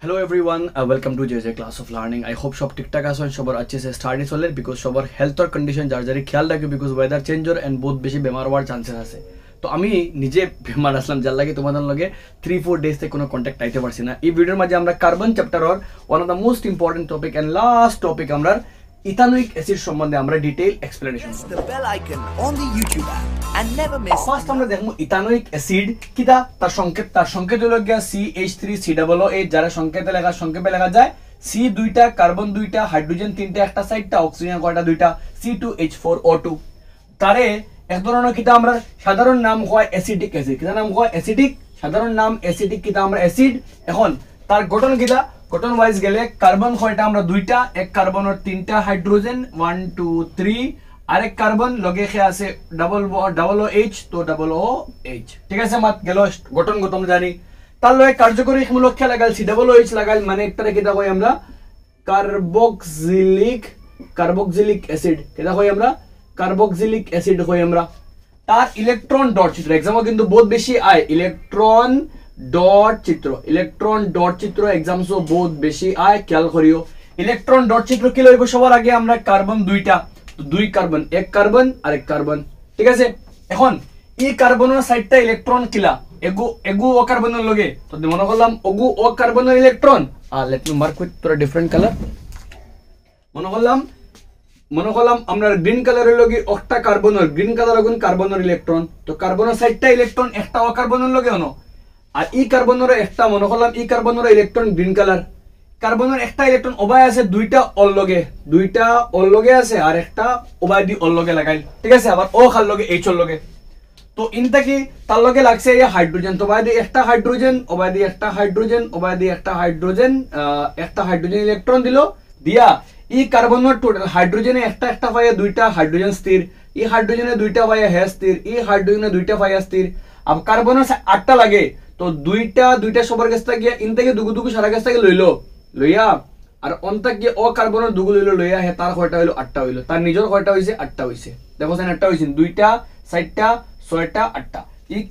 Hello everyone, welcome to JJ Class of Learning. I hope सब ठीक ठाक आছেন সবার अच्छे से स्टार्ट চলে বিকজ সবার হেলথ আর কন্ডিশন যার যারই খেয়াল রাখবে বিকজ ওয়েদার চেঞ্জ আর এন্ড বহুত বেশি বেমার হওয়ার চান্সেস আছে। তো আমি নিজে বেমার আসলাম যার লাগে তোমাদের লগে 3-4 ডেজ থেকে কোনো কন্টাক্ট আইতে পারছি না। এই ভিডিওর মাঝে আমরা কার্বন চ্যাপ্টার আর one of the most important topic and last topic আমরা ইথানোইক অ্যাসিড সম্বন্ধে আমরা ডিটেইল এক্সপ্লেনেশন করব। The bell icon on the YouTube app and never miss. First আমরা দেখব ইথানোইক অ্যাসিড কিটা, তার সংকেত হলো গিয়া CH3COO যারা সংক্ষেপে লেখা যায় C দুইটা, কার্বন দুইটা, হাইড্রোজেন তিনটা, একটা সাইডটা অক্সিজেন কয়টা দুইটা, C2H4O2। তারে এক ধরনের কিটা আমরা সাধারণ নাম হয় অ্যাসিডিক অ্যাসিড। কিটা নাম হয় অ্যাসিডিক, সাধারণ নাম অ্যাসিডিক, কিটা আমরা অ্যাসিড। এখন তার গঠন কিটা, গঠন ওয়াইজ গেলে কার্বন কয়টা আমরা দুইটা, এক কার্বনের তিনটা হাইড্রোজেন 1 2 3, আরেক কার্বন লগে খে আছে ডাবল OH তো ডাবল OH। ঠিক আছে, মাত গেল গঠনগত আমরা জানি। তার লগে কার্যকরী মূলক খেলা লাগাল COOH লাগাল মানে একটা কিটা কই আমরা কার্বক্সিলিক অ্যাসিড। কিটা কই আমরা কার্বক্সিলিক অ্যাসিড কই আমরা। তার ইলেকট্রন ডট চিত্র এক্সামও কিন্তু বহুত বেশি আয়, ইলেকট্রন ডট চিত্র এক্সামসও বহুত বেশি আয়, খেয়াল করিও। ইলেকট্রন ডট চিত্র কি লইব সবার আগে আমরা কার্বন দুইটা, দুই কার্বন, এক কার্বন আরেক কার্বন। ঠিক আছে, এখন এই কার্বনের সাইডটা ইলেকট্রন কিলা এগু ও কার্বনের লগে, তো মনে করলাম ওগু ও কার্বনের ইলেকট্রন। আর লেট মি মার্ক উইথ তোরা ডিফারেন্ট কালার। মনে করলাম আমরা গ্রিন কালারের লগে একটা কার্বনের, গ্রিন কালার গুণ কার্বনের ইলেকট্রন, তো কার্বনের সাইডটা ইলেকট্রন একটা ও কার্বনের লগে হনো। আর ই কার্বনের একটা মনে করলাম ই কার্বনের ইলেকট্রন গ্রিন কালার, কার্বনের একটা ইলেকট্রন ওবাই আছে দুইটা অল লগে আছে আর একটা ওবাই দি অল লগে লাগাইল। ঠিক আছে, আবার ও খাল লগে এইচ অল লগে, তো ইনটা কি তার লগে লাগছে এই হাইড্রোজেন, তো ওবাই দি একটা হাইড্রোজেন, ওবাই দি একটা হাইড্রোজেন, ওবাই দি একটা হাইড্রোজেন, একটা হাইড্রোজেন ইলেকট্রন দিল দিয়া ই কার্বনের টোটাল হাইড্রোজেনে একটা পাইয়া দুইটা হাইড্রোজেন স্থির, ই হাইড্রোজেনে দুইটা পাইয়া হে স্থির, ই হাইড্রোজেনে দুইটা পাইয়া স্থির। আর কার্বনের আটটা লাগে, তো দুইটা সবার কাছ থেকে ইন থেকে দুগু সারা কাছ থেকে লইয়া আর অন্তা গিয়ে ও কার্বনের দুগু লইয়া হে তার কয়টা হইলো আটটা হইলো, তার নিজের কয়টা হইছে আটটা হইছে। দেখো সেন আটটা হইছে, দুইটা চারটা ছয়টা আটটা।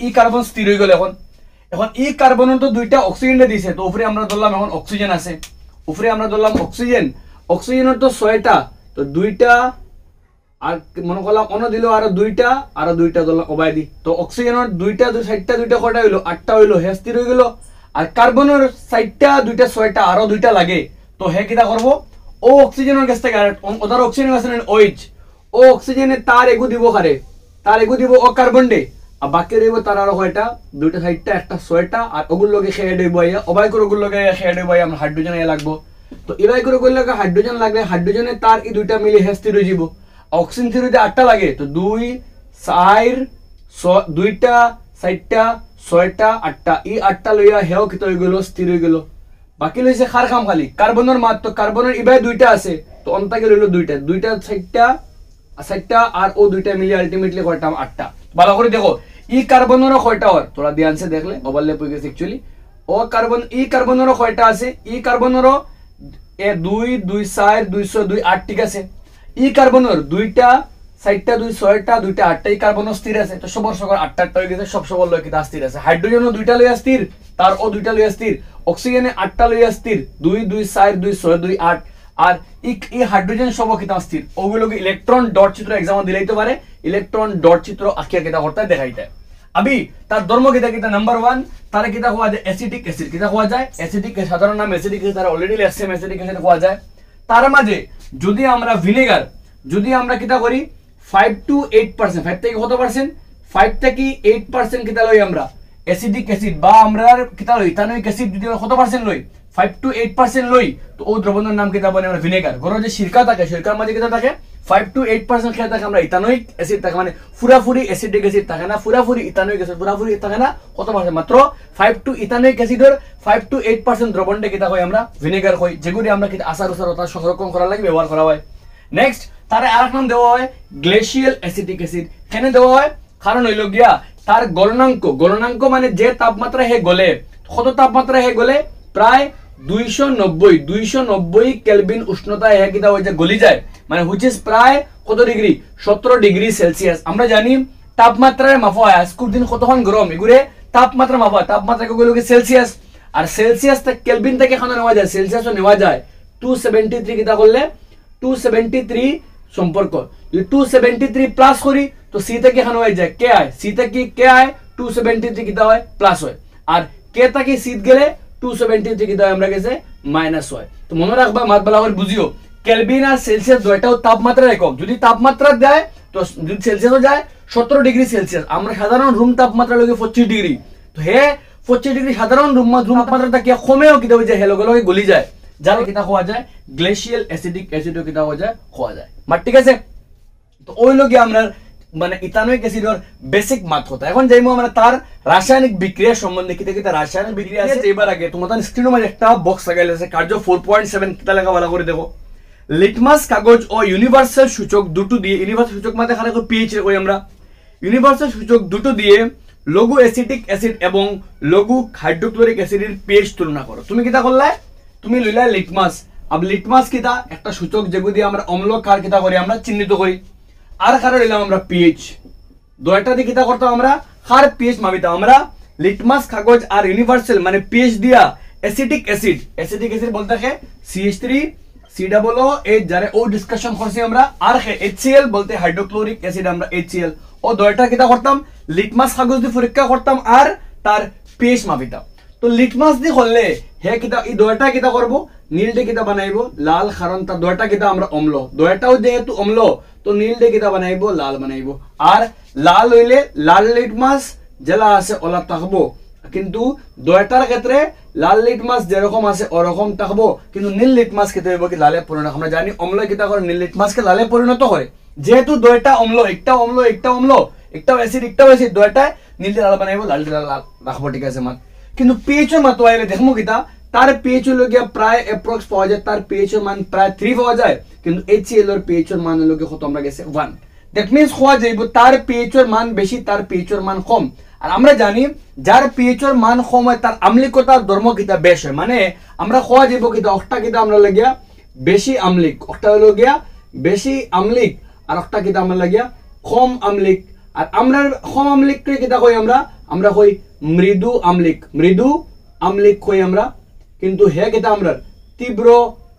ই কার্বন স্থির হয়ে গেল। এখন ই কার্বনের তো দুইটা অক্সিজেন দিছে, তো উপরে আমরা ধরলাম এখন অক্সিজেন আছে, উপরে আমরা ধরলাম অক্সিজেনের তো ছয়টা, তো দুইটা আর মনে করলাম অন্য দিল আরো দুইটা ধরলাম ওবাই দি, তো অক্সিজেনের দুইটা সাইডটা দুইটা কয়টা হইলো আটটা হইলো, হে স্থির হয়ে গেল। আর কার্বনের সাইডটা দুইটা ছয়টা আরো দুইটা লাগে, তো হে কিটা করবো ও অক্সিজেনের কাছ থেকে ওদের অক্সিজেন আছে OH, ও অক্সিজেনে তার এগু দিব কারে, তার এগু দিব ও কার্বন ডে, আর বাকি রইব তার আরো কয়টা দুইটা সাইডটা একটা ছয়টা, আর ওগুলো লগে খেয়ে দেব ওবাই করে ওগুলো লগে খেয়ে দেব আমরা হাইড্রোজেন লাগবো। তো এবাই করে ওগুলো লগে হাইড্রোজেন লাগলে হাইড্রোজেনে তার এই দুইটা মিলে হে স্থির হয়ে যাব। অক্সিজেন থিওরিতে আটটা লাগে, তো দুইটা চারটা ছয়টা আটটা, এই আটটা লইয়া হেও কিতা হয়ে গেল স্থির হয়ে গেল। বাকি লইছে খার খাম খালি কার্বনের মাত্র, কার্বনের ইবাই দুইটা আছে, তো অন্তাকে লইল দুইটা চারটা আর ও দুইটা মিলে আলটিমেটলি কয়টা আটটা। ভালো করে দেখো ই কার্বনেরও কয়টা হয়, তোরা দিয়ানছে দেখলে ওভারল্যাপ হয়ে গেছে অ্যাকচুয়ালি। ই কার্বনেরও কয়টা আছে, ই কার্বনেরও 2 2 4 2 6 2 8। ঠিক আছে, ই কার্বনের দুইটা চারটা 2 6টা দুইটা 8টা, ই কার্বন স্থির আছে, তো সবার আটটা হয়ে গেছে, সবার লয় কিতা স্থির আছে। হাইড্রোজেনও দুইটা লইয়া স্থির, তার ও দুইটা লইয়া স্থির, অক্সিজেনে 8টা লইয়া স্থির, 2 2 4 2 6 2 8। আর ই হাইড্রোজেন সব কিতা স্থির, ওগুলোকে ইলেকট্রন ডট চিত্র এক্সাম দিলাইতে পারে, ইলেকট্রন ডট চিত্র আঁকিয়া কিতা করতে দেখাইতে। আবি তার ধর্ম কিতা নাম্বার 1 তারে কিতা হওয়া যায় অ্যাসিডিক অ্যাসিড। কিতা হওয়া যায় অ্যাসিডিক, সাধারণ নাম অ্যাসিডিক অ্যাসিড, তারা অলরেডি লেখছে অ্যাসিডিক অ্যাসিড হওয়া যায়। তার মাঝে যদি আমরা ভিনেগার যদি আমরা কিতা করি 5 to 8%, 5 থেকে কত পার্সেন্ট, 5 থেকে 8% কিতা লই আমরা অ্যাসিডিক অ্যাসিড, বা আমরা কিতা লই ইথানোইক অ্যাসিড যদি কত পার্সেন্ট লই 5 to 8% লই, তো ও দ্রবণের নাম কিতা বলে আমরা ভিনেগার। গরো যে সিরকা থাকে, সিরকার মাঝে কিতা থাকে 5 to 8% খেয়ে থাকে আমরা ইথানোইক অ্যাসিড থাকে, মানে পুরাপুরি অ্যাসিডিক অ্যাসিড থাকে না, পুরাপুরি ইথানোইক অ্যাসিড পুরাপুরি থাকে না, কত পার্সেন্ট মাত্র 5 to ইথানোইক অ্যাসিডের 5 to 8% দ্রবণটা কিতা হয় আমরা ভিনেগার কই, যেগুলি আমরা কিতা আচার উচার সংরক্ষণ করার লাগে ব্যবহার করা হয়। নেক্সট তারে আরেক নাম দেওয়া হয় গ্লেশিয়াল অ্যাসিটিক অ্যাসিড। কেন দেওয়া হয়, কারণ হইল গিয়া তার গলনাঙ্ক মানে যে তাপমাত্রা হে গলে, কত তাপমাত্রা হে গলে, প্রায় 290 কেলভিন উষ্ণতা হে কিতা হয়ে যায় গলি যায়, মানে হুইচ ইজ প্রায় কত ডিগ্রি 17 ডিগ্রি সেলসিয়াস। আমরা জানি তাপমাত্রার মাপা হয় আজকের দিন কতক্ষণ গরম, এগুলো তাপমাত্রা মাপা, তাপমাত্রা গুলো সেলসিয়াস। আর সেলসিয়াস থেকে কেলভিন থেকে এখানে নেওয়া যায়, সেলসিয়াসও নেওয়া যায়। 273 কিতা করলে 273 সম্পর্ক যদি 273 প্লাস করি তো সি থেকে এখানে হয়ে যায় কে আয়, সি থেকে কে আয় 273 কিতা হয় প্লাস হয়, আর কে থেকে সি গেলে 273 কিতা হয় আমরা গেছে মাইনাস হয়। তো মনে রাখবা মাত বলা করে বুঝিও কেলভিন আর সেলসিয়াস দুইটাও তাপমাত্রা একক, যদি তাপমাত্রা দেয় তো যদি সেলসিয়াসও যায় 17 ডিগ্রি সেলসিয়াস, আমরা সাধারণ রুম তাপমাত্রা লগে 25 ডিগ্রি, তো হে 25 ডিগ্রি সাধারণ রুম তাপমাত্রাটা কি কমেও কিতা হয়ে যায়, হে লগে লগে গলি যায়, যার কিতা খাওয়া যায় গ্লেশিয়াল অ্যাসিডিক অ্যাসিডও কিতা হয়ে যায় খাওয়া যায় মাত, ঠিক আছে। তো ওই লগে আমরা মানে ইথানোয়িক অ্যাসিডের বেসিক মাত কথা। এখন যাইমু আমরা তার রাসায়নিক বিক্রিয়া সম্বন্ধে, কিতা কিতা রাসায়নিক বিক্রিয়া আছে এবার আগে তোমাদের স্ক্রিনের মধ্যে একটা বক্স লাগাইলে আছে কার্য 4.7 কিতা লেখা ভালো করে দেখো। লিটমাস কাগজ ও ইউনিভার্সাল সূচক দুটো দিয়ে, ইউনিভার্সাল সূচক মানে খালি পিএইচ ওই আমরা ইউনিভার্সাল সূচক দুটো দিয়ে লঘু অ্যাসিটিক অ্যাসিড এবং লঘু হাইড্রোক্লোরিক অ্যাসিডের পিএইচ তুলনা করো। তুমি কিতা করলে, তুমি লইলা লিটমাস, আর লিটমাস কিতা একটা সূচক যেগুলো দিয়ে আমরা অম্ল ক্ষার কিতা করি আমরা চিহ্নিত করি, আর কারো নিলাম আমরা পিএইচ, দুইটা দিয়ে কিতা করতাম আমরা ক্ষার পিএইচ মাপিতাম আমরা। লিটমাস কাগজ আর ইউনিভার্সাল মানে পিএইচ দিয়া অ্যাসিটিক অ্যাসিড, অ্যাসিটিক অ্যাসিড বলতে থাকে CH3 COO যারে ও ডিসকাশন করছি আমরা, আর HCl বলতে হাইড্রোক্লোরিক অ্যাসিড আমরা HCl, ও দুইটা কিতা করতাম লিটমাস কাগজ দিয়ে পরীক্ষা করতাম আর তার পিএইচ মাপিতাম। তো লিটমাস দিয়ে করলে হে কিতা এই দুইটা কিতা করব নীলটে কিতা বানাইবো লাল, কারণ তার দুইটা কিতা আমরা অম্ল, দুইটাও যেহেতু অম্ল তো নীলটে কিতা বানাইবো লাল বানাইবো, আর লাল হইলে লাল লিটমাস জেলা আছে ওলা থাকবো, কিন্তু দুইটার ক্ষেত্রে লাল লিটমাস যেরকম আছে ওরকম থাকবো, কিন্তু নীল লিটমাস খেতে হইব কি লালে পরিণত, আমরা জানি অম্ল কিতা করে নীল লিটমাসকে লালে পরিণত করে, যেহেতু দুইটা অম্ল, একটা অম্ল একটা অম্ল, একটাও অ্যাসিড একটাও অ্যাসিড, দুইটা নীলটে লাল বানাইবো লালটে লাল রাখবো, ঠিক আছে মাত। কিন্তু পিএইচ এর মাত্রা আইলে দেখবো কিতা তার পিএইচ হলো গিয়া প্রায় অ্যাপ্রক্স পাওয়া যায়, তার পিএইচ এর মান প্রায় 3 পাওয়া যায়, কিন্তু HCl এর পিএইচ এর মান হলো গিয়া কত আমরা গেছে 1, দ্যাট মিন্স খোয়া যাইব তার পিএইচ এর মান বেশি তার পিএইচ এর মান কম। আর আমরা জানি যার পিএইচ এর মান কম হয় তার আম্লিকতার ধর্ম কিতা বেশ হয়, মানে আমরা খোয়া যাইব কিতা অক্টা কিতা আমরা লাগিয়া বেশি আম্লিক, অক্টা হলো গিয়া বেশি আম্লিক, আর অক্টা কিতা আমরা লাগিয়া কম আম্লিক, আর আমরা কম আম্লিক কিতা কই আমরা কই মৃদু আম্লিক, মৃদু আম্লিক কই আমরা, কিন্তু হে কিতা আমরা তীব্র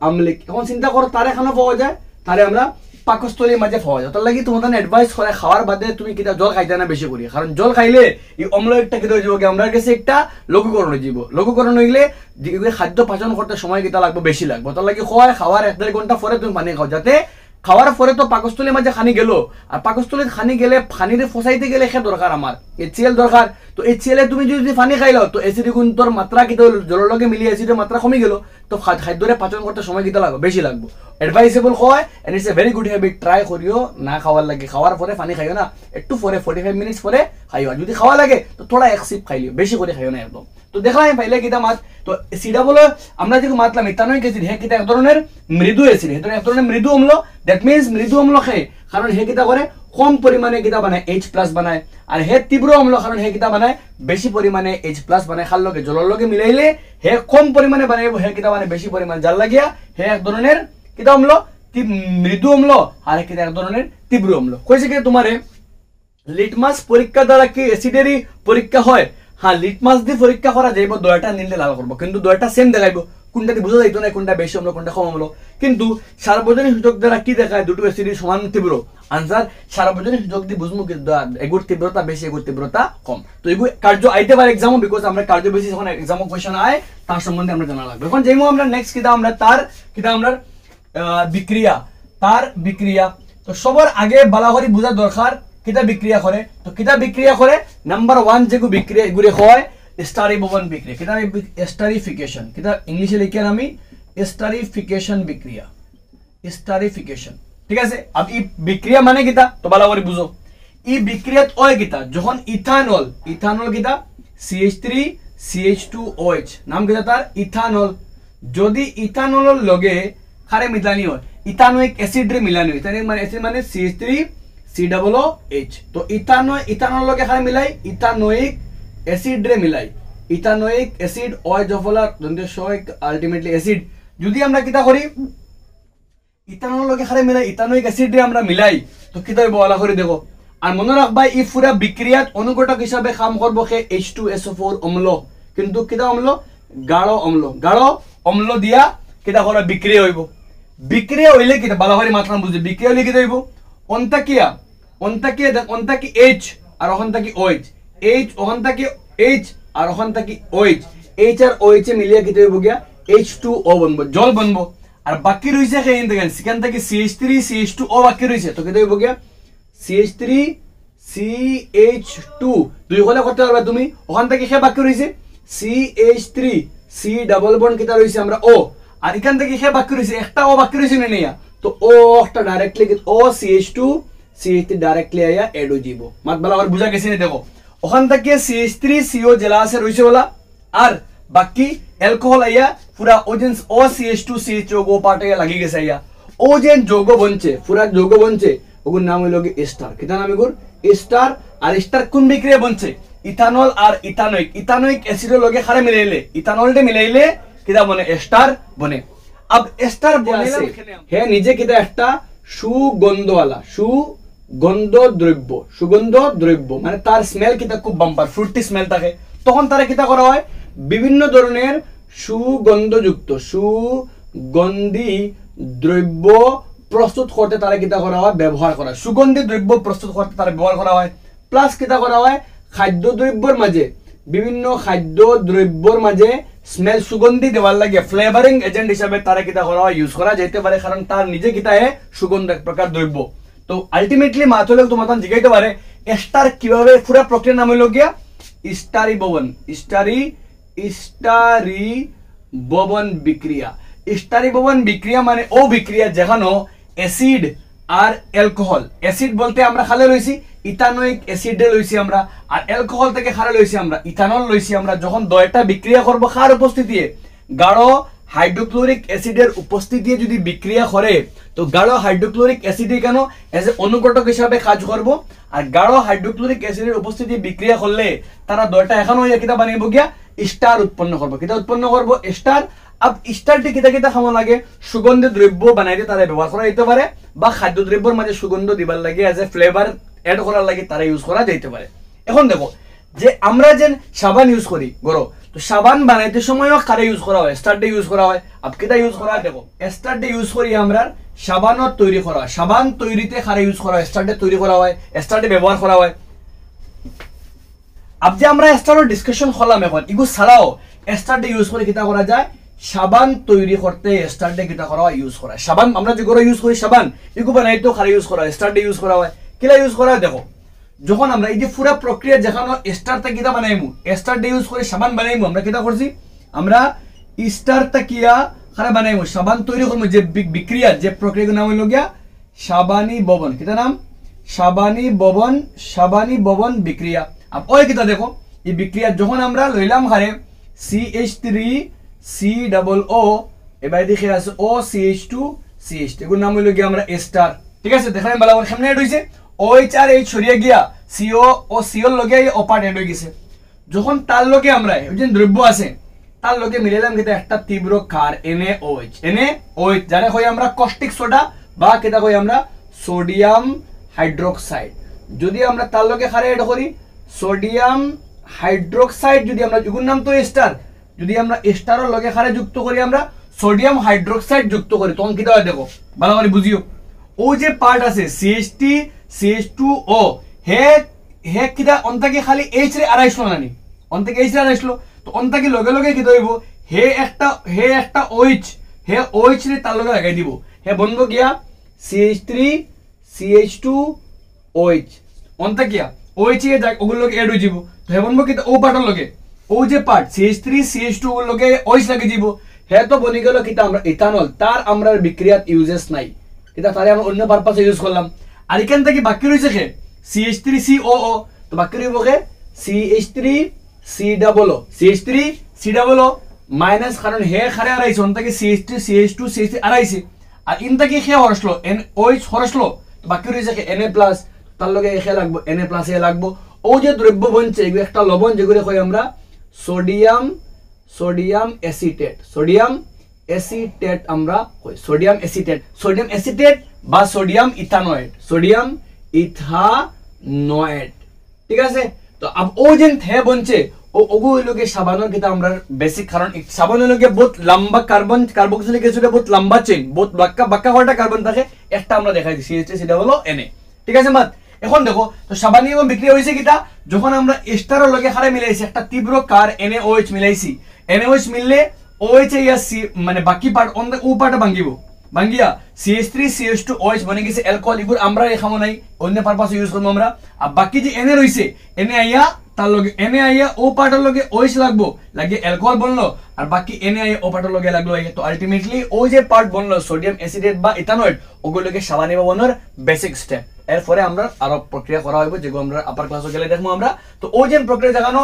আম্লিক। এখন চিন্তা করো তারে খানা পাওয়া যায়, তারে আমরা পাকস্থলীর মাঝে পাওয়া যায়, তার লাগি তোমাদের অ্যাডভাইস করে খাওয়ার বাদে তুমি কিতা জল খাইতে না বেশি করি, কারণ জল খাইলে এই অম্ল একটা কিতা হয়ে যাবো আমরা কাছে একটা লঘুকরণ হয়ে যাব, লঘুকরণ হইলে খাদ্য পাচন করতে সময় কিতা লাগবে বেশি লাগবে, তার লাগি খাওয়ার 1-1.5 ঘন্টা পরে তুমি পানি খাও, যাতে খাওয়ার পরে তো পাকস্থলীর মাঝে খানি গেল, আর পাকস্থলীর খানি গেলে খানিরে ফসাইতে গেলে সে দরকার আমার HCl দরকার, তো HCl তুমি যদি পানি খাইলাও তো অ্যাসিড গুণের মাত্রা কিতা জলের লগে মিলিয়ে অ্যাসিডের মাত্রা কমে গেল, তো খাদ্যরে পাচন করতে সময় কিতা লাগবে বেশি লাগবে। অ্যাডভাইসেবল হয় and it's a very good habit, try করিও না খাওয়ার লাগে, খাওয়ার পরে পানি খাইও না, একটু পরে 45 মিনিটস পরে খাইও, যদি খাওয়া লাগে তো থোড়া এক সিপ খাইলিও, বেশি করে খাইও না একদম। তো দেখলাম পাইলে কিতা মাত, তো সিডা বলো আমরা যে মাতলাম ইথানোয়িক অ্যাসিড, হে কিতা এক ধরনের মৃদু অ্যাসিড, হে এক ধরনের মৃদু অম্ল, দ্যাট মিন্স মৃদু অম্ল খায় কারণ হে কিতা করে কম পরিমাণে কিতা বানায় H+ বানায়, আর হে তীব্র অম্ল কারণ হে কিতা বানায় বেশি পরিমাণে H+ বানায়, খাল লগে জলের লগে মিলাইলে হে কম পরিমাণে বানাইব, হে কিতা বানায় বেশি পরিমাণে, যার লাগিয়া হে এক ধরনের কিতা অম্ল মৃদু অম্ল, আর কিতা এক ধরনের তীব্র অম্ল। কইছে কি তোমারে লিটমাস পরীক্ষা দ্বারা কি অ্যাসিডেরই পরীক্ষা হয়, হ্যাঁ লিটমাস দিয়ে পরীক্ষা করা যাইব, দুইটা নীলে লাল করবো, কিন্তু দুইটা সেম দেখাইবো, কোনটা দিয়ে বোঝা যাইতো না কোনটা বেশি অম্ল কোনটা কম অম্ল, কিন্তু সার্বজনীন সূচক দ্বারা কি দেখায় দুটো অ্যাসিডের সমান তীব্র, আনসার সার্বজনীন সূচক দিয়ে বুঝবো কি এগুর তীব্রতা বেশি এগুর তীব্রতা কম। তো এগুলো কার্য আইতে পারে এক্সামও, বিকজ আমরা কার্য বেশি যখন এক্সামও কোয়েশ্চন আয় তার সম্বন্ধে আমরা জানা লাগবে। এখন যেমন আমরা নেক্সট কিতা আমরা তার কিতা আমরা বিক্রিয়া, তার বিক্রিয়া, তো সবার আগে বালাহরি বোঝা দরকার কিতা বিক্রিয়া করে, তো কিতা বিক্রিয়া করে নাম্বার 1 যেগুলো বিক্রিয়া এগুলি হয় স্টারিবোবন বিক্রিয়া, কিতা স্টারিফিকেশন, কিতা ইংলিশে লিখে আমি স্টারিফিকেশন বিক্রিয়া, স্টারিফিকেশন, ঠিক আছে। अब এই বিক্রিয়া মানে কিতা তো ভালো করে বুঝো, এই বিক্রিয়াত হয় কিতা যখন ইথানল, ইথানল কিতা CH3CH2OH নাম কিতা তার ইথানল, যদি ইথানলের লগে খারে মিলানি হয় ইথানোয়িক অ্যাসিড রে মিলানি হয়, ইথানোয়িক মানে অ্যাসিড মানে CH3COOH, তো ইথানল লগে খারে মিলাই ইথানোয়িক অ্যাসিড রে মিলাই, ইথানোয়িক অ্যাসিড OH অফলার দন্তেশয়িক আলটিমেটলি অ্যাসিড, যদি আমরা কিতা করি ইথানল লগে খারে মিলাই ইথানোয়িক অ্যাসিড রে আমরা মিলাই তো কিতা হইব বলা করে দেখো। আর মনে রাখবা এই পুরা বিক্রিয়াত অনুঘটক হিসাবে কাম করব কে H2SO4 অম্ল, কিন্তু কিতা অম্ল গাঢ় অম্ল দিয়া কিতা করা বিক্রিয়া হইব বিক্রিয়া হইলে কিতা বালাবারি মাত্রা বুঝে বিক্রিয়া হইলে কিতা হইব অন্তাকি H R অহন্তাকি OH H অহন্তাকি H R অহন্তাকি OH H R OH এ মিলিয়ে কিতা হইব গিয়া H2O বনবো জল বনবো আর বাকি রইছে কেন দেখেন সেখান থেকে CH3 CH2O বাকি রইছে তো কিতা হইব গিয়া CH3 CH2 দুই হলে করতে পারবে তুমি ওখান থেকে কে বাকি রইছে CH3 C ডাবল বন্ড কিতা রইছে আমরা O আর এখান থেকে কে বাকি রইছে একটা O বাকি রইছে না নিয়া তো O একটা directly O CH2 CH3 directly আয়া এড হই যাব মাত বলা আর বুঝা গেছে না দেখো ওখান থেকে CH3 CO জেলা আছে রইছে বলা আর বাকি অ্যালকোহল আয়া পুরা ওজেন OCH2 CH2 গো পার্ট আয়া লাগি গেছে আয়া ওজেন যৌগ বনছে পুরা যৌগ বনছে ওগুর নাম হইল এস্টার কিটা নাম এগুর এস্টার আর এস্টার কোন বিক্রিয়া বনছে ইথানল আর ইথানোইক অ্যাসিডের লগে খারে মিলাইলে ইথানলটে মিলাইলে কিটা বনে এস্টার বনে अब এস্টার বনে হে নিজে কিটা একটা সুগন্ধ দ্রব্য মানে তার স্মেল কিটা খুব বাম্পার ফ্রুটি স্মেল থাকে তখন তারা কিটা করা হয় বিভিন্ন ধরনের সুগন্ধি দ্রব্য প্রস্তুত করতে তারা কিটা করা হয় ব্যবহার করা সুগন্ধি দ্রব্য প্রস্তুত করতে তারা ব্যবহার করা হয় প্লাস কিটা করা হয় খাদ্য দ্রব্যের মাঝে বিভিন্ন খাদ্য দ্রব্যের মাঝে স্মেল সুগন্ধি দেওয়ার লাগে ফ্লেভারিং এজেন্ট হিসাবে তারা কিটা করা হয় ইউজ করা যেতে পারে কারণ তার নিজে কিটা হে সুগন্ধ এক প্রকার দ্রব্য তো আলটিমেটলি মাথলে তোমার জিজ্ঞাসা পারে এস্টার কিভাবে পুরো প্রক্রিয়ার নাম হইল গিয়া স্টারিববন বিক্রিয়া মানে ও বিক্রিয়া যেখানে অ্যাসিড আর অ্যালকোহল অ্যাসিড বলতে আমরা খালে লইছি ইথানোইক অ্যাসিড লইছি আমরা আর অ্যালকোহল থেকে খালে লইছি আমরা ইথানল লইছি আমরা যখন দয়টা বিক্রিয়া করব খার উপস্থিতিতে গাঢ় হাইড্রোক্লোরিক অ্যাসিডের উপস্থিতিতে যদি বিক্রিয়া করে তো গাঢ় হাইড্রোক্লোরিক অ্যাসিড কেন এজ এ অনুঘটক হিসাবে কাজ করব আর গাঢ় হাইড্রোক্লোরিক অ্যাসিডের উপস্থিতি বিক্রিয়া করলে তারা দয়টা এখন হইয়া কিটা বানাইব গিয়া স্টার উৎপন্ন করব কিটা উৎপন্ন করব স্টার अब স্টারটি কিটা খামো লাগে সুগন্ধি দ্রব্য বানাইতে তারা ব্যবহার করা যেতে পারে বা খাদ্য দ্রব্যের মাঝে সুগন্ধ দিবার লাগে এজ এ ফ্লেভার এড করার লাগে তারা ইউজ করা যেতে পারে এখন দেখো যে আমরা যে সাবান ইউজ করি গরো তো সাবান বানাইতে সময়ও কারে ইউজ করা হয় স্টারটি ইউজ করা হয় আপ কিটা ইউজ করা হয় দেখো স্টারটি ইউজ করি আমরা সাবানও তৈরি করা হয় সাবান তৈরিতে কারে ইউজ করা হয় স্টারটি তৈরি করা হয় স্টারটি ব্যবহার করা হয় अब যে আমরা স্টারও ডিসকাশন করলাম এখন ইগু ছাড়াও স্টারটি ইউজ করে কিটা করা যায় সাবান তৈরি করতে স্টারটি কিটা করা হয় ইউজ করা সাবান আমরা যে গরো ইউজ করি সাবান ইগু বানাইতো কারে ইউজ করা হয় স্টারটি ইউজ করা হয় কিলা ইউজ করা হয় দেখো যখন আমরা এই যে পুরো প্রক্রিয়া যেখানে স্টারটা কিটা বানাইমু স্টারটি ইউজ করে সাবান বানাইমু আমরা কিটা করছি আমরা স্টারটা কিয়া খারে বানাইমু সাবান তৈরি করমু যে বিক্রিয়া যে প্রক্রিয়ার নাম হইল গিয়া সাবানী ববন কিটা নাম সাবানী ববন বিক্রিয়া अब ওই কিটা দেখো এই বিক্রিয়া যখন আমরা লইলাম হারে CH3 COO এবারে দেখে আছে OCH2 CH2 এর নাম হইল গিয়া আমরা এস্টার ঠিক আছে দেখেন বলা সামনে এড হইছে OH আর H সরিয়ে গিয়া CO ও CO লগে ও পার্ট এড হয়ে গেছে যখন তার লগে আমরা ওই যে দ্রব্য আছে তার লগে মিলাইলাম কিটা একটা তীব্র ক্ষার NaOH জানে কই আমরা কস্টিক সোডা বা কিটা কই আমরা সোডিয়াম হাইড্রোক্সাইড যদি আমরা তার লগে খারে এড করি সোডিয়াম হাইড্রোক্সাইড যদি আমরা যুগুর নাম তো এস্টার যদি আমরা এস্টারের লগে খারে যুক্ত করি আমরা সোডিয়াম হাইড্রোক্সাইড যুক্ত করি তখন কিটা হয় দেখো ভালো করে বুঝিও ও যে পার্ট আছে CH2O হে কিটা অন্তাকে খালি H রে আড়াইশলো নানি অন্তাকে H রে আড়াইশলো তো অন্তাকে লগে লগে কি হইব হে একটা OH রে তার লগে লাগাই দিব হে বনবো গিয়া CH3 CH2OH অন্তাকিয়া OH এ যাক ওগুলো লগে এড হই যাব তো হে বনবো কিটা ও পার্টের লগে ও যে পার্ট CH3 CH2 ওগুলো লগে OH লাগে দিব হে তো বনি গেল কিটা আমরা ইথানল তার আমরা বিক্রিয়াত ইউজেস নাই কিটা তারে আমরা অন্য পারপাসে ইউজ করলাম আর এখান থেকে বাকি রইছে কে CH3COO তো বাকি রইব কে CH3COO মাইনাস কারণ হে খারে আড়াইছে অন থেকে CH2 আড়াইছে আর ইন থেকে হে হরসলো OH হরসলো তো বাকি রইছে কে Na+ তার লগে হে লাগবো Na+ এ লাগবো ও যে দ্রব্য বনছে এগুলো একটা লবণ যেগুলো কই আমরা সোডিয়াম অ্যাসিটেট আমরা কই সোডিয়াম অ্যাসিটেট বা সোডিয়াম ইথানয়েড ঠিক আছে তো अब ओ যেন থে বনছে ও ওগু হইলোকে সাবানোর কিতা আমরা বেসিক কারণ সাবান হইলোকে বহুত লম্বা কার্বন কার্বক্সিলিক অ্যাসিডে বহুত লম্বা চেইন বহুত বাক্কা কয়টা কার্বন থাকে একটা আমরা দেখাই দিছি সেটা হলো Na ঠিক আছে মাত এখন দেখো তো সাবানি এবং বিক্রিয়া হইছে কিটা যখন আমরা এস্টারের লগে হারে মিলাইছি একটা তীব্র কার NaOH মিলাইছি NaOH মিললে OH ইয়া সি মানে বাকি পার্ট অন ও পার্টটা ভাঙ্গিয়া CH3CH2OH বনে গেছে অ্যালকোহল এগুলো আমরা খামো নাই অন্য পারপাসে ইউজ করবো আমরা আর বাকি যে Na রইছে Na আইয়া তার লগে Na আইয়া ও পার্টের লগে OH লাগবো লাগিয়ে অ্যালকোহল বনলো আর বাকি Na আইয়া ও পার্টের লগে লাগলো তো আলটিমেটলি ও যে পার্ট বনলো সোডিয়াম অ্যাসিডেট বা ইথানয়েড ওগুলোকে সাবানি বানানোর বেসিক স্টেপ এরপরে আমরা আরো প্রক্রিয়া করা হইব যেগুলো আমরা আপার ক্লাসে গেলে দেখবো আমরা তো ও যে প্রক্রিয়া দেখানো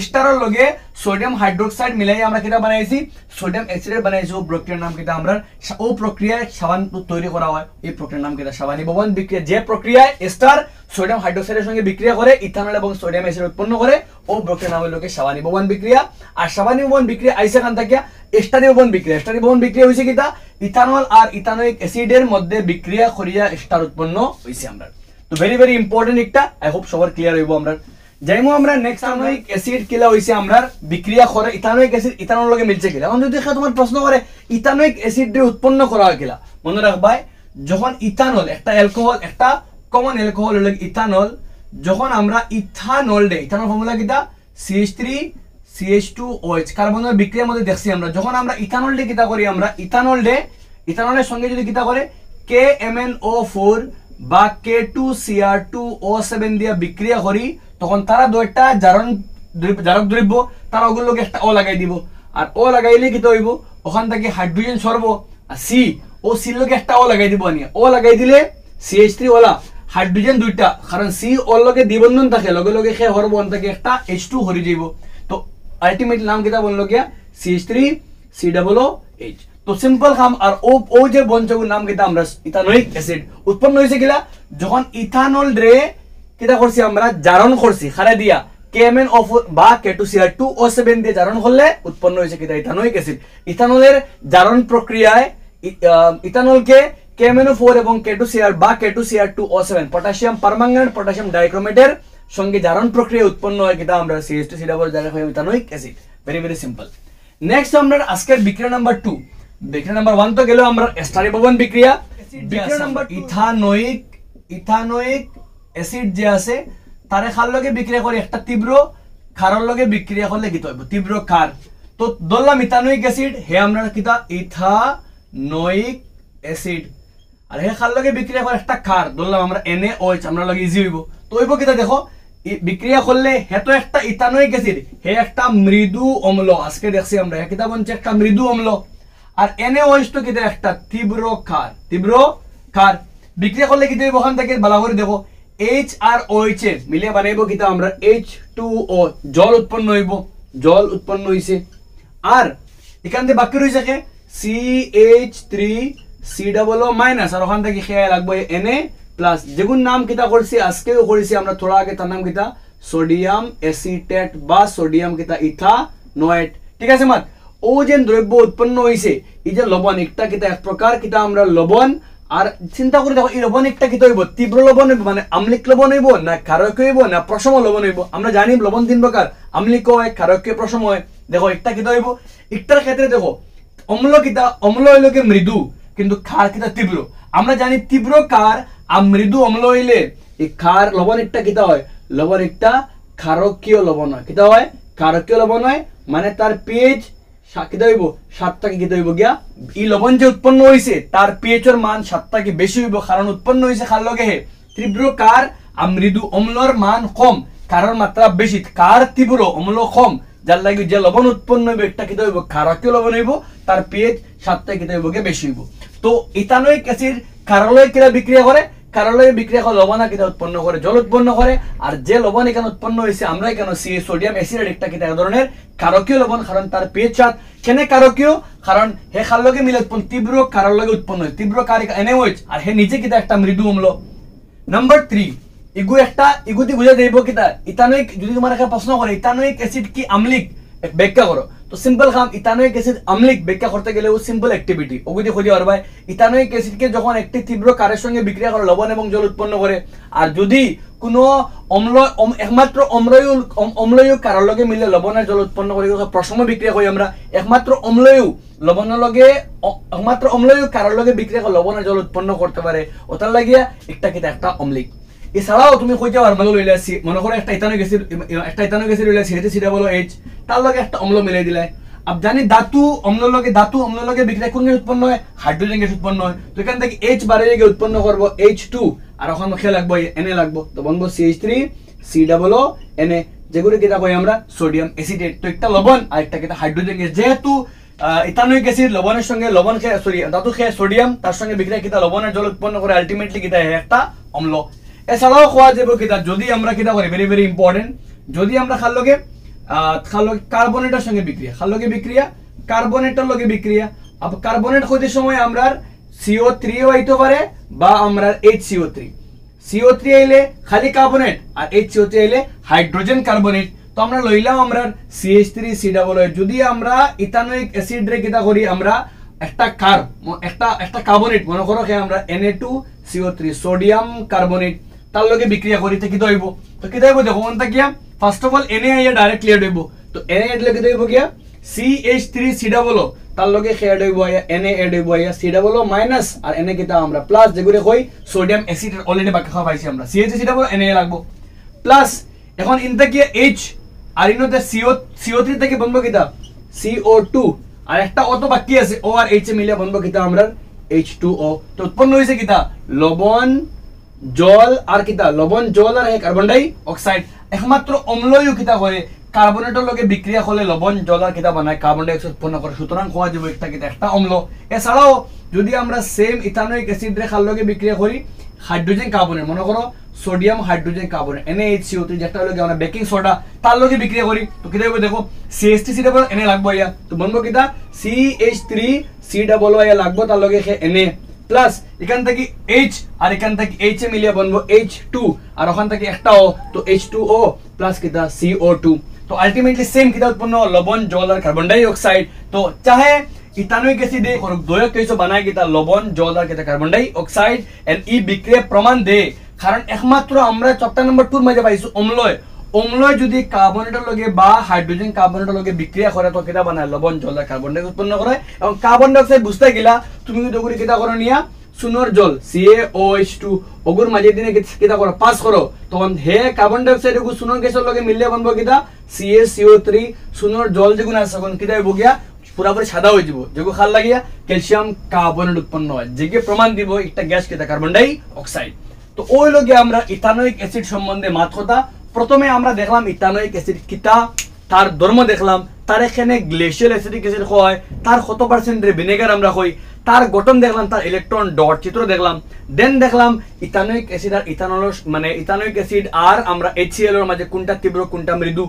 স্টারের লগে সোডিয়াম হাইড্রোক্সাইড মিলাই আমরা কিটা বানাইছি সোডিয়াম অ্যাসিডেট বানাইছি ও প্রক্রিয়ার নাম কিটা আমরা ও প্রক্রিয়ায় সাবান তৈরি করা হয় এই প্রক্রিয়ার নাম কিটা সাবানি ভবন বিক্রিয়া যে প্রক্রিয়ায় স্টার সোডিয়াম হাইড্রোক্সাইডের সঙ্গে বিক্রিয়া করে ইথানল এবং সোডিয়াম অ্যাসিড উৎপন্ন করে ও প্রক্রিয়ার নাম হলো সাবানি ভবন বিক্রিয়া আর সাবানি ভবন বিক্রিয়া আইসা খান থাকিয়া স্টারি ভবন বিক্রিয়া হইছে কিটা ইথানল আর ইথানোয়িক অ্যাসিডের মধ্যে বিক্রিয়া করিয়া স্টার উৎপন্ন হইছে আমরা তো ভেরি ভেরি ইম্পর্টেন্ট একটা আই হোপ সবার ক্লিয়ার হইব আমরা যাইমু আমরা নেক্সট ইথানোয়িক অ্যাসিড কিলা হইছে আমরা বিক্রিয়া করে ইথানোয়িক অ্যাসিড ইথানল লগে মিলছে কিলা এখন যদি তোমার প্রশ্ন করে ইথানোয়িক অ্যাসিড দিয়ে উৎপন্ন করা হয় কিলা মনে রাখবাই যখন ইথানল একটা অ্যালকোহল একটা কমন অ্যালকোহল হলো ইথানল যখন আমরা ইথানল ফর্মুলা কিটা CH3CH2OH কার্বনের বিক্রিয়ার মধ্যে দেখছি আমরা যখন আমরা ইথানল ডে কিটা করি আমরা ইথানলের সঙ্গে যদি কিটা করে KMnO4 বা K2Cr2O7 দিয়ে বিক্রিয়া করি তখন তারা দুইটা জারক দ্রব্য তারা ওগুলোকে একটা ও লাগাই দিব আর ও লাগাইলে কি হইব ওখান থেকে হাইড্রোজেন সরব আর ও সির লগে একটা ও লাগাই দিব আনিয়া ও লাগাই দিলে CH3 ওলা হাইড্রোজেন দুইটা কারণ C ওর লগে দ্বিবন্ধন থাকে লগে লগে খে হরব ওখান থেকে একটা H2 হরি যাইব তো আলটিমেট নাম কিটা বললো গিয়া CH3COOH তো সিম্পল কাম আর ও যে বঞ্চকের নাম কিটা আমরা ইথানোয়িক অ্যাসিড উৎপন্ন হইছে কিলা যখন ইথানল রে কিটা করছি আমরা জারণ করছি খারে দিয়া KMnO4 বা K2Cr2O7 দিয়ে জারণ করলে উৎপন্ন হইছে কিটা ইথানোয়িক অ্যাসিড ইথানলের জারণ প্রক্রিয়ায় ইথানলকে KMnO4 এবং K2Cr বা K2Cr2O7 পটাশিয়াম পারম্যাঙ্গানেট পটাশিয়াম ডাইক্রোমেটের সঙ্গে জারণ প্রক্রিয়া উৎপন্ন হয় কিটা আমরা CH2COOH জারণ হয় ethanoic acid very very simple next আমরা আজকের বিক্রিয়া নাম্বার 2 বিক্রিয়া নাম্বার 1 তো গেল আমরা স্টারি ভবন বিক্রিয়া নাম্বার ইথানোয়িক অ্যাসিড যে আছে তারে খার লগে বিক্রিয়া করে একটা তীব্র ক্ষারের লগে বিক্রিয়া করলে কি হইব তীব্র ক্ষার তো ধরলাম ইথানোয়িক অ্যাসিড হে আমরা কিটা ইথানোয়িক অ্যাসিড আর হে খার লগে বিক্রিয়া করে একটা ক্ষার ধরলাম আমরা NaOH আমরা লগে ইজি হইব তো হইব কিটা দেখো বিক্রিয়া করলে হে তো একটা ইথানোয়িক অ্যাসিড হে একটা মৃদু অম্ল আজকে দেখছি আমরা হে কিটা বলছে একটা মৃদু অম্ল আর NaOH তো কিটা একটা তীব্র ক্ষার বিক্রিয়া করলে কি হইব ওখান থেকে ভালো করে দেখো H আর OH এ মিলে বানাইব কিটা আমরা H2O জল উৎপন্ন হইছে আর এখান থেকে বাকি রইছে কে CH3COO মাইনাস আর ওখান থেকে খেয়াল লাগবে Na প্লাস যেগুন নাম কিটা করছি আজকেও করেছি আমরা থোড়া আগে তার নাম কিটা সোডিয়াম অ্যাসিটেট বা সোডিয়াম কিটা ইথানোয়েট ঠিক আছে মাত ও যে দ্রব্য উৎপন্ন হইছে এই যে লবণ একটা কিটা এক প্রকার কিটা আমরা লবণ আর চিন্তা করে দেখো এই লবণ একটা কিটা হইব তীব্র লবণ হইব মানে আম্লিক লবণ হইব না ক্ষারকীয় হইব না প্রশম লবণ হইব আমরা জানি লবণ তিন প্রকার আম্লিক হয় ক্ষারকীয় প্রশম হয় দেখো একটা কিটা হইব একটার ক্ষেত্রে দেখো অম্ল হইল কি মৃদু কিন্তু ক্ষার কিটা তীব্র আমরা জানি তীব্র ক্ষার আর মৃদু অম্ল হইলে এই ক্ষার লবণ একটা কিটা হয় লবণ একটা ক্ষারকীয় লবণ হয় কিটা হয় ক্ষারকীয় লবণ হয় মানে তার pH কিটা হইব 7 থেকে কিটা হইব গিয়া এই লবণ যে উৎপন্ন হইছে তার pH এর মান 7 থেকে বেশি হইব কারণ উৎপন্ন হইছে খার লগে হে তীব্র ক্ষার আর মৃদু অম্লর মান কম কারণ মাত্রা বেশি ক্ষার তীব্র অম্ল কম যার লাগি যে লবণ উৎপন্ন হইব একটা কিটা হইব ক্ষারকীয় লবণ হইব তার pH 7 থেকে কিটা হইব গিয়া বেশি হইব তো ইথানোয়িক অ্যাসিড ক্ষারলয়ে কিরা বিক্রিয়া করে ক্ষারলয়ে বিক্রিয়া করে লবণ কিটা উৎপন্ন করে জল উৎপন্ন করে আর যে লবণ এখানে উৎপন্ন হইছে আমরা এখানে সোডিয়াম অ্যাসিড একটা কিটা এক ধরনের ক্ষারকীয় লবণ কারণ তার pH 7 কেনে ক্ষারকীয় কারণ হে খার লগে মিলে তীব্র ক্ষারের লগে উৎপন্ন হয় তীব্র ক্ষার NaOH আর হে নিচে কিটা একটা মৃদু অম্ল নাম্বার 3 ইগুতি বুঝা দেব কিটা ইথানোয়িক যদি তোমার একটা প্রশ্ন করে ইথানোয়িক অ্যাসিড কি আম্লিক ব্যাখ্যা করো তো তো সিম্পল কাম ইথানোয়িক অ্যাসিড আম্লিক ব্যাখ্যা করতে গেলেও সিম্পল অ্যাক্টিভিটি ওগুলি খুঁজে আর ভাই ইথানোয়িক অ্যাসিডকে যখন একটি তীব্র কারের সঙ্গে বিক্রিয়া করে লবণ এবং জল উৎপন্ন করে আর যদি কোনো একমাত্র অম্লয়ু কারোর লগে মিলে লবণ আর জল উৎপন্ন করে প্রশম বিক্রিয়া করি আমরা একমাত্র অম্লয়ু লবণের লগে একমাত্র অম্লয়ু কারোর লগে বিক্রিয়া করে লবণ আর জল উৎপন্ন করতে পারে ওটার লাগিয়া একটা অম্লিক এছাড়াও তুমি কই যাও আরমাল লইলা মনে করো একটা ইথানোয়িক অ্যাসিড লইলা CH3COOH তার লগে একটা অম্ল মিলাই দিলাই আব জানি ধাতু অম্ল লগে বিক্রিয়া কোন গ্যাস উৎপন্ন হয় হাইড্রোজেন গ্যাস উৎপন্ন হয় তো এখান থেকে H বাড়িয়ে গিয়ে উৎপন্ন করব H2 আর ওখানে খেয়ে লাগবো Na লাগবো তো বলবো CH3COONA যেগুলো কিটা কই আমরা সোডিয়াম অ্যাসিটেট তো একটা লবণ আর একটা কিটা হাইড্রোজেন গ্যাস যেহেতু ইথানোয়িক অ্যাসিড লবণের সঙ্গে লবণ খেয়ে ধাতু খেয়ে সোডিয়াম তার সঙ্গে বিক্রিয়া কিটা লবণের জল উৎপন্ন করে আলটিমেটলি কিটা একটা অম্ল এছাড়াও খাওয়া যাবে কিটা যদি আমরা কিটা করি ভেরি ভেরি ইম্পর্টেন্ট যদি আমরা খালকে কার্বনেটের সঙ্গে বিক্রিয়া কার্বনেটের লগে বিক্রিয়া আবার কার্বনেট হইতে সময় আমরা CO3 হইতে পারে বা আমরা HCO3 আইলে খালি কার্বনেট আর HCO3 আইলে হাইড্রোজেন কার্বনেট তো আমরা লইলাম আমরা CH3COOH যদি আমরা ইথানোয়িক অ্যাসিড রে কিটা করি আমরা একটা কার্বনেট মনে করো আমরা Na2CO3 সোডিয়াম কার্বনেট তার লগে বিক্রিয়া করি তো কিটা হইব দেখো কোনটা কিয়া ফার্স্ট অফ অল Na আইয়া ডাইরেক্ট ক্লিয়ার হইব তো Na এর লগে হইব কিয়া CH3COO তার লগে খেয়ার হইব আইয়া Na এড হইব আইয়া COO মাইনাস আর Na কিটা আমরা প্লাস যেগুলো কই সোডিয়াম অ্যাসিড অলরেডি বাকি খাওয়া পাইছি আমরা CH3COO Na লাগবো প্লাস এখন ইনটা কি H আর ইনতে CO3 থেকে বনবো কিটা CO2 আর একটা অত বাকি আছে O আর H এ মিলে বনবো কিটা আমরা H2O তো উৎপন্ন হইছে কিটা লবণ জল আর কার্বন ডাই অক্সাইড একমাত্র অম্লয়ু কিটা করে কার্বনেটের লগে বিক্রিয়া হলে লবণ জল আর কিটা বানায় কার্বন ডাই অক্সাইড উৎপন্ন করে সুতরাং কোয়া যাব একটা অম্ল এছাড়াও যদি আমরা সেম ইথানোয়িক অ্যাসিড রে খাল লগে বিক্রিয়া করি হাইড্রোজেন কার্বনেট মনে করো সোডিয়াম হাইড্রোজেন কার্বনেট NaHCO3 যেটা লগে আমরা বেকিং সোডা তার লগে বিক্রিয়া করি তো কিটা হবে দেখো CH3COO Na লাগবো আইয়া তো বলবো কিটা CH3COO লাগবো তার লগে Na প্লাস এখান থেকে H আর এখান থেকে H এ মিলিয়ে বনবো H2 আর ওখান থেকে একটা O তো H2O প্লাস কিটা CO2 তো আলটিমেটলি সেম কিটা উৎপন্ন লবণ জল আর কার্বন ডাই অক্সাইড তো চাহে ইথানোয়িক অ্যাসিড এ দোয়ক কিছু বানায় কিটা লবণ জল আর কিটা কার্বন ডাই অক্সাইড এন্ড ই বিক্রিয়া প্রমাণ দে কারণ একমাত্র আমরা চ্যাপ্টার নাম্বার 2 এর মধ্যে পাইছো অম্লয় যদি কার্বনেটের লগে বা হাইড্রোজেন কার্বনেটের লগে বিক্রিয়া করে তো কিটা বানায় লবণ জল আর কার্বন ডাই উৎপন্ন করে এবং কার্বন ডাই অক্সাইড বুঝতে গেলা তুমি যদি কিটা করো নিয়া সুনর জল CaOH2 ওগুর মাঝে দিনে কিটা করো পাস করো তখন হে কার্বন ডাই অক্সাইড ওগু সুনর গ্যাসের লগে মিললে বনবো কিটা CaCO3 সুনর জল যেগুলো আছে তখন কিটা হইব গিয়া পুরাপুরি সাদা হয়ে যাব যেগু খাল লাগিয়া ক্যালসিয়াম কার্বনেট উৎপন্ন হয় যেগে প্রমাণ দিব একটা গ্যাস কিটা কার্বন ডাই অক্সাইড তো ওই লগে আমরা ইথানোয়িক অ্যাসিড সম্বন্ধে মাত কথা প্রথমে আমরা দেখলাম ইথানোয়িক অ্যাসিড কিটা তার ধর্ম দেখলাম তার এখানে গ্লেশিয়াল অ্যাসিডিক অ্যাসিড হয় তার কত পার্সেন্ট ভিনেগার আমরা কই তার গঠন দেখলাম তার ইলেকট্রন ডট চিত্র দেখলাম দেন দেখলাম ইথানোয়িক অ্যাসিড আর ইথানল মানে ইথানোয়িক অ্যাসিড আর আমরা HCl এর মাঝে কোনটা তীব্র কোনটা মৃদু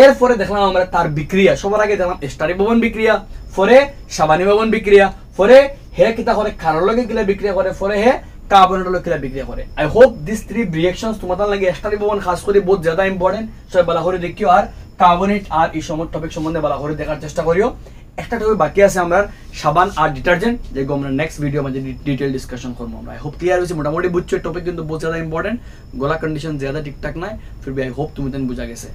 এরপরে দেখলাম আমরা তার বিক্রিয়া সবার আগে দেখলাম স্টারি ভবন বিক্রিয়া পরে সাবানি ভবন বিক্রিয়া পরে হে কিটা করে কারোর লগে কিলা বিক্রিয়া করে পরে হে কার্বনেটের লগে কিলা বিক্রিয়া করে I hope this three reactions তোমাদের লাগে স্টারি ভবন খাস করে বহুত জ্যাদা ইম্পর্টেন্ট সব বালা করে দেখিও আর কার্বনেট আর এই সমস্ত টপিক সম্বন্ধে বালা করে দেখার চেষ্টা করিও একটা টপিক বাকি আছে আমরা সাবান আর ডিটারজেন্ট যেগুলো আমরা নেক্সট ভিডিও মধ্যে ডিটেইল ডিসকাশন করব আমরা আই হোপ ক্লিয়ার হইছে মোটামুটি বুঝছো টপিক কিন্তু বহুত জ্যাদা ইম্পর্টেন্ট গলা কন্ডিশন জ্যাদা ঠিকঠাক নাই ফির বি আই হোপ তুমি বুঝা গেছে